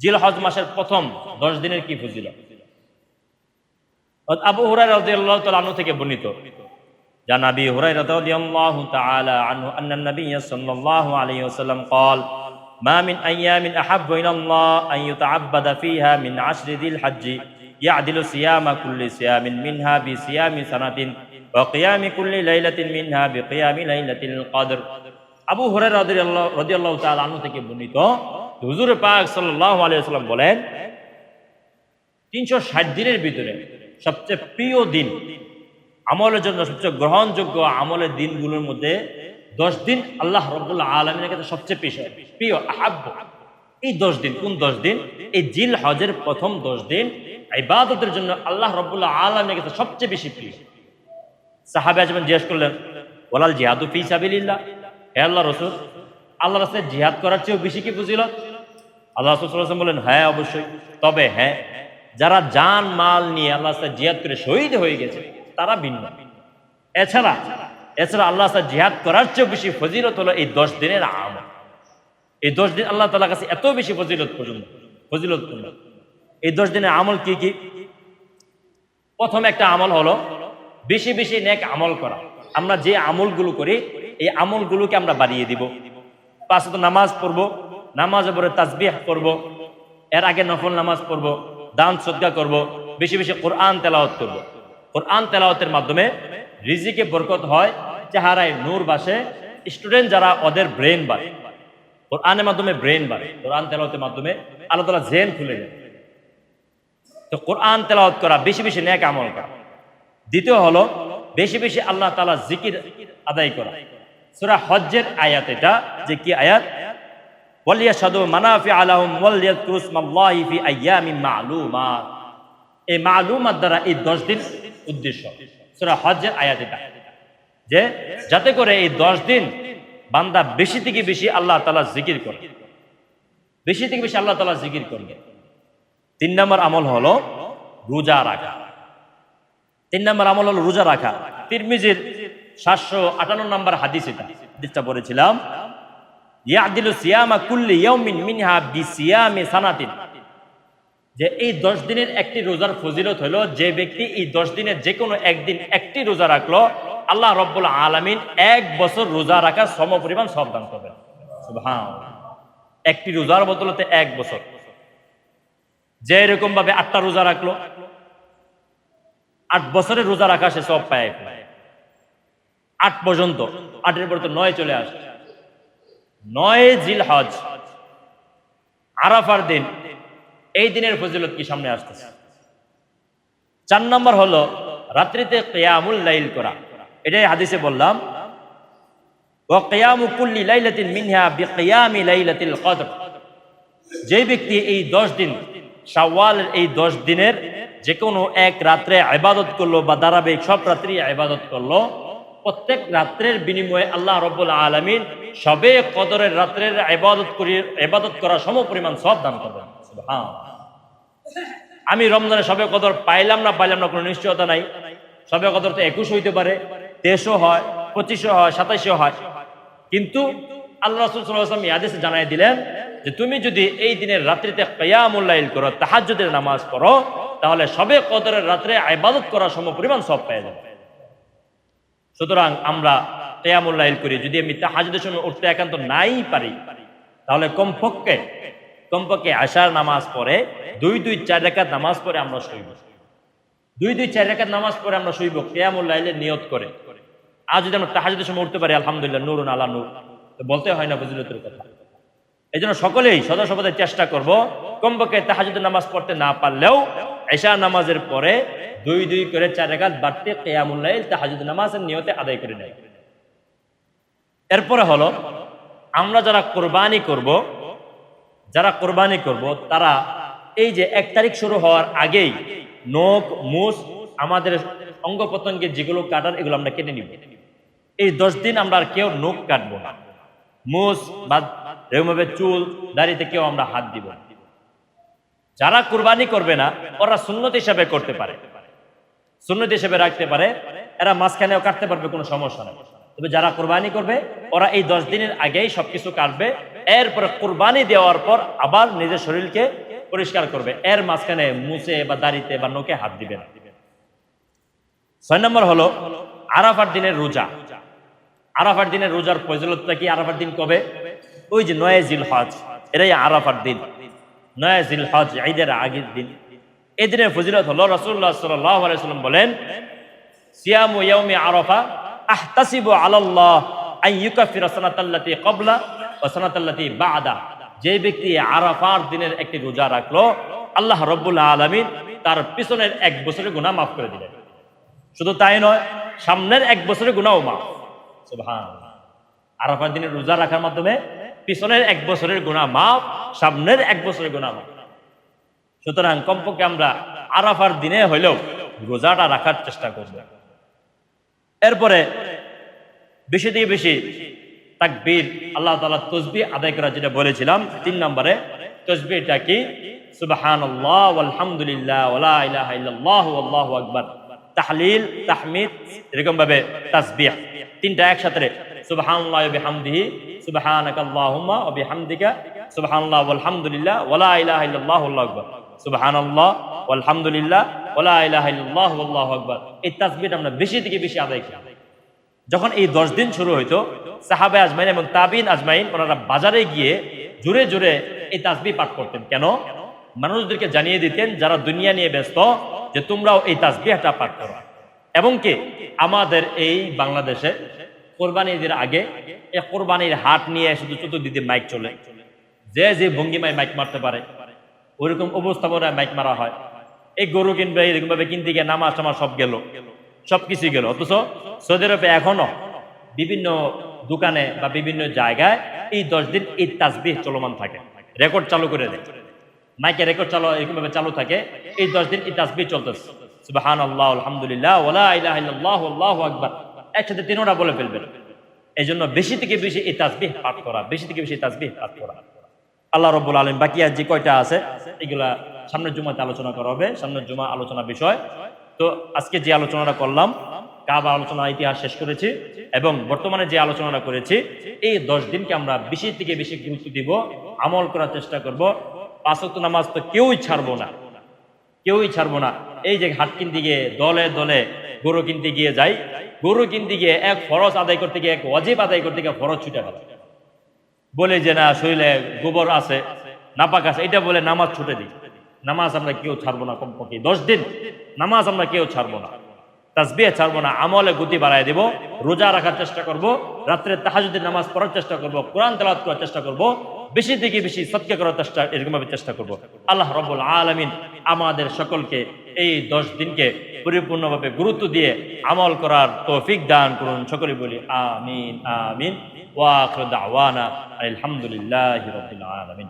জিলহজ মাসের প্রথম 10 দিনের কি ফজিলত। আবু হুরায়রা রাদিয়াল্লাহু তাআলা আনহু থেকে বর্ণিত, জান আবি হুরায়রা রাদিয়াল্লাহু তাআলা আনহু আন্না নবী সাল্লাল্লাহু আলাইহি ওয়াসাল্লাম قال ما من ايام احب الى الله ان يتعبد فيها من عشر ذي الحج يعدل صيام كل صيام منها بصيام سنة وقيام كل ليلة منها بقيام ليلة القدر। আবু হুরায়রা রাদিয়াল্লাহু তাআলা আনহু থেকে বর্ণিত, হুজুর পাক সাল্লাল্লাহু আলাইহি ওয়াসাল্লাম বলেন, 360 দিনের ভিতরে সবচেয়ে প্রিয় দিন, আমলের জন্য সবচেয়ে গ্রহণযোগ্য আমলের দিনগুলোর মধ্যে 10 দিন আল্লাহ রাব্বুল আলামিনের কাছে সবচেয়ে প্রিয় আহাব্ব। এই 10 দিন কোন 10 দিন? এই জিল হজের প্রথম 10 দিন ইবাদতের জন্য আল্লাহ রাব্বুল আলামিনের কাছে সবচেয়ে বেশি প্রিয়। সাহাবা যখন জিজ্ঞেস করলেন, ওয়ালাল জিহাদু ফি সাবিলিল্লাহ, হে আল্লাহর রাসূল, আল্লাহর রাস্তায় জিহাদ করার চেয়েও বেশি কি ফজিলত? আল্লাহ রাসূল সাল্লাল্লাহু আলাইহি ওয়াসাল্লাম বলেন, হ্যাঁ অবশ্যই, তবে হ্যাঁ, যারা জান মাল নিয়ে আল্লাহর রাস্তায় জিহাদ করে শহীদ হয়ে গেছে তারা ভিন্ন। এছাড়া আল্লাহর রাস্তায় জিহাদ করার চেয়েও বেশি ফজিলত হলো এই 10 দিনের আমল। এই 10 দিন আল্লাহ তাআলার কাছে এত বেশি ফজিলতপূর্ণ। এই 10 দিনের আমল কি কি? প্রথম একটা আমল হলো বেশি বেশি নেক আমল করা। আমরা যে আমলগুলো করি এই আমলগুলোকে আমরা বাড়িয়ে দিব। 5 ওয়াক্ত নামাজ পড়বো, নামাজের পরে তাসবিহ করব, এর আগে নফল নামাজ পড়ব, দান সদকা করব, বেশি বেশি কোরআন তেলাওয়াত করব। কোরআন তেলাওয়াতের মাধ্যমে রিজিকে বরকত হয়, চেহারায় নূর বাসে, স্টুডেন্ট যারা ওদের ব্রেন বাড়ে, কোরআনের মাধ্যমে ব্রেন বাড়ে, কোরআন তেলাওয়াতের মাধ্যমে আল্লাহ তাআলা জেন খুলে দেয়। তো কোরআন তেলাওয়াত করা, বেশি বেশি নেক আমল করা। দ্বিতীয় হলো বেশি বেশি আল্লাহ তাআলা জিকির আদায় করা। সূরা হজ্জের আয়াত এটা, যে কি আয়াত? ওয়ালিয়াশহাদু মানাফিআ লাহুম ওয়ালিয়াযকুরু ইসমাল্লাহি ফি আইয়ামিন মা'লুমাত। এই মা'লুমাত দ্বারা এই 10 দিন উদ্দেশ্য। সূরা হজ্জের আয়াত এটা, যে যাতে করে এই 10 দিন বান্দা বেশি থেকে বেশি আল্লাহ তাআলা জিকির করে, বেশি থেকে বেশি আল্লাহ তাআলা জিকির করবে। 3 নম্বর আমল হলো রোজা রাখা। 3 নম্বর আমল হলো রোজা রাখা। তিরমিজির 758 নম্বর হাদিসটা পড়েছিলাম, ইয়াদিলু সিয়ামা কুল্লি ইয়াউমিন মিনহা বিসিয়ামি সানাতিন, যে এই 10 দিনের একটি রোজার ফজিলত হলো, যে ব্যক্তি এই 10 দিনের যে কোনো একদিন একটি রোজা রাখলো, আল্লাহ রাব্বুল আলামিন 1 বছর রোজা রাখার সমপরিমাণ সওয়াব দান করবেন। সুবহানাল্লাহ। একটি রোজার বদলতে 1 বছর। যে এরকম ভাবে 8টা রোজা রাখলো, 8 বছরের রোজা রাখা সে সওয়াব পায়। 8 পর্যন্ত, 8 এর পর তো 9 চলে আসে। 9 জিলহজ আরাফার দিন, এই দিনের ফজিলত কি সামনে আসতেছে। 4 নম্বর হলো রাত্রিতে কিয়ামুল লাইল করা। এটাই হাদিসে বললাম, ওয়া কিয়ামু কুল্লি লাইলাতিন মিনহা বিকিয়ামি লাইলাতিল কদর। যে ব্যক্তি এই 10 দিন শাওয়ালের এই 10 দিনের যে কোনো এক রাত্রে ইবাদত করলো, বা ধারাবাহিক সব রাত্রি ইবাদত করলো, প্রত্যেক রাত্রের বিনিময়ে আল্লাহ রাব্বুল আলামিন শবে কদরের রাত্রের ইবাদত করা সমপরিমাণ সওয়াব দান করবেন। সুবহানাল্লাহ। আমি রমজানে শবে কদর পাইলাম না কোনো নিশ্চয়তা নাই। শবে কদর তো 21 হইতে পারে, 23 হয়, 25 হয়, 27 হয়। কিন্তু আল্লাহ রাসূল সাল্লাল্লাহু আলাইহি ওয়াসাল্লাম হাদিসে জানাই দিলেন যে তুমি যদি এই দিনের রাত্রিতে কিয়ামুল লাইল করো, তাহাজ্জুদের নামাজ পড়ো, তাহলে শবে কদরের রাত্রে ইবাদত করা সমপরিমাণ সওয়াব পেয়ে যাবে। সুতরাং আমরা কিয়ামুল লাইল করি। যদি আমি তাহাজ্জুদের সময় উঠতে একান্ত নাই পারি, তাহলে কমপক্ষে আশার নামাজ পড়ে 2-4 রাকাত নামাজ পড়ে আমরা শুইব। 2-4 রাকাত নামাজ পড়ে আমরা শুইব কিয়ামুল লাইলের নিয়ত করে। আর যদি আমরা তাহাজ্জুদের সময় উঠতে পারি, আলহামদুলিল্লাহ, নূরুন আলা নূর, তো বলতে হয় না ফজিলতের কথা। এই জন্য সকলেই সদা সর্বদা চেষ্টা করব, কমপক্ষে তাহাজ্জুদের নামাজ পড়তে না পারলেও এশা নামাজের পরে 2 করে 4 রাকাত বাড়তে কিয়ামুল লাইল তাহাজ্জুদ নামাজের নিয়তে আদায় করে নেয়। এরপরে হলো আমরা যারা কোরবানি করব তারা এই যে 1 তারিখ শুরু হওয়ার আগেই নখ, মুছ, আমাদের অঙ্গ প্রত্যঙ্গে যেগুলো কাটার এগুলো আমরা কেটে নিব। এই 10 দিন আমরা আর কেউ নখ কাটবো না, মুছ বা রেউমাবে চুল দাড়িতে কেউ আমরা হাত দিব। যারা কুরবানি করবে না ওরা সুন্নত হিসাবে করতে পারে, সুন্নত হিসেবে রাখতে পারে, এরা মাঝখানেও কাটতে পারবে, কোনো সমস্যা নেই। তবে যারা কুরবানি করবে ওরা এই 10 দিনের আগেই সবকিছু কাটবে। এরপরে কুরবানি দেওয়ার পর আবার নিজের শরীরকে পরিষ্কার করবে, এর মাঝখানে মুছে বা দাড়িতে বা নখে হাত দিবে না। 6 নম্বর হলো আরাফার দিনের রোজা। আরাফার দিনের রোজার ফজিলতটা কি? আরাফার দিন কবে? ওই যে 9 জিলহজ, এটাই আরাফার দিন। 9 জিলহজ ঈদের আগের দিন। এই দিনের ফজিলত হলো রাসূলুল্লাহ সাল্লাল্লাহু আলাইহি ওয়াসাল্লাম বলেন, সিয়ামু ইয়াউমি আরাফা আহতাসিবু আলাল্লাহ আন ইউকাফিরা সানাতাল্লাতী ক্বাবলা ওয়া সানাতাল্লাতী বা'দা। যে ব্যক্তি আরাফার দিনের একটি রোজা রাখলো, আল্লাহ রাব্বুল আলামিন তার পিছনের 1 বছরের গুনাহ মাফ করে দিলেন। শুধু তাই নয়, সামনের 1 বছরের গুনাহও মাফ। সুবহানাল্লাহ। আরাফার দিনের রোজা রাখার মাধ্যমে পিছনের 1 বছরের গুনাহ মাফ, সামনের 1 বছরের গুনাহ মাফ। সুতরাং কমপক্ষে আমরা আরাফার দিনে হইলেও রোজাটা রাখার চেষ্টা করব। এরপরে বেশি থেকে বেশি তাকবীর, আল্লাহ তাআলা তাসবিহ আদায় করা, যেটা বলেছিলাম 3 নম্বরে। তাসবিহটা কি? সুবহানাল্লাহ ওয়ালহামদুলিল্লাহ ওয়ালা ইলাহা ইল্লাল্লাহু আল্লাহু আকবার। তাহলিল, তাহমিদ, এরকম ভাবে তাসবিহ তিনটা একসাথে। সুবহানাল্লাহ ওয়া বিহামদিহি, সুবহানাকাল্লাহুম্মা ওয়া বিহামদিকা, সুবহানাল্লাহ ওয়ালহামদুলিল্লাহ ওয়ালা ইলাহা ইল্লাল্লাহু আল্লাহু আকবার। সুবহানাল্লাহ ওয়ালহামদুলিল্লাহ ওয়ালা ইলাহা ইল্লাল্লাহু আল্লাহু আকবার। এই তাসবিহটা আমরা বেশি থেকে বেশি আদায় করি। যখন এই 10 দিন শুরু হইতো, সাহাবা আজমাইন এবং তাবিন আজমাইন ওনারা বাজারে গিয়ে জোরে জোরে এই তাসবিহ পাঠ করতেন। কেন? মানুষদেরকে জানিয়ে দিতেন যারা দুনিয়া নিয়ে ব্যস্ত যে তোমরাও এই তাসবিহটা পাঠ করো। এবং কি আমাদের এই বাংলাদেশে কোরবানি ঈদের আগে এই কোরবানির হাট নিয়ে শুধু চতুর্দিকে মাইক চলে, যে যে ভঙ্গিমায় মাইক মারতে পারে ওইরকম উপস্থাপনায় মাইক মারা হয়। এই গরু কিনবে, এরকম ভাবে কিনতে গিয়ে নামাজ টামাজ সব গেল, সবকিছু গেল। অথচ সৌদি আরবে এখনো বিভিন্ন দোকানে বা বিভিন্ন জায়গায় এই 10 দিন এই তাসবিহ চলমান থাকে, রেকর্ড চালু করে দেয়, মাইকে রেকর্ড চালু এরকম ভাবে চালু থাকে। এই 10 দিন এই তাসবিহ চলতেছে, সুবহানাল্লাহ আলহামদুলিল্লাহ ওয়ালা ইলাহা ইল্লাল্লাহু আল্লাহু আকবার, একসাথে তিনটা বলে ফেলবেন। এই জন্য বেশি থেকে বেশি এই তাসবিহ পাঠ করা, বেশি থেকে বেশি তাসবিহ পাঠ করা। আল্লাহ রাব্বুল আলামিন বাকি আর যে কয়টা আছে এগুলা সামনের জুমাতে আলোচনা করা হবে, সামনের জুমা আলোচনা বিষয়। তো আজকে যে আলোচনাটা করলাম, কাবা আলোচনা ইতিহাস শেষ করেছি, এবং বর্তমানে যে আলোচনাটা করেছি, এই 10 দিনকে আমরা বেশি থেকে বেশি গুরুত্ব দিব, আমল করার চেষ্টা করব। 5 ওয়াক্ত নামাজ তো কেউই ছাড়বো না, কেউই ছাড়বো না। এই যে হাট কিনতে গিয়ে দলে দলে গরু কিনতে গিয়ে যাই, গরু কিনতে গিয়ে এক ফরজ আদায় করতে গিয়ে, এক ওয়াজিব আদায় করতে গিয়ে ফরজ ছুটে গেল, বলে যে না শরীরে গোবর আছে, নাপাক আছে, এটা বলে নামাজ ছুটে দিই। নামাজ আমরা কেউ ছাড়বো না, কমপক্ষে 10 দিন নামাজ আমরা কেউ ছাড়বো না, তাসবিহ ছাড়বো না, আমলে গতি বাড়ায় দেব, রোজা রাখার চেষ্টা করব, রাত্রে তাহাজ্জুদের নামাজ পড়ার চেষ্টা করব, কোরআন তেলাওয়াত করার চেষ্টা করব, বেশি থেকে বেশি সদকা করার চেষ্টা, এরকম ভাবে চেষ্টা করব। আল্লাহ রাব্বুল আলামিন আমাদের সকলকে এই 10 দিনকে পরিপূর্ণভাবে গুরুত্ব দিয়ে আমল করার তৌফিক দান করুন। সকলে বলি আমিন আমিন। ওয়া আখিরু দাওয়ানা আলহামদুলিল্লাহি রাব্বিল আলামিন।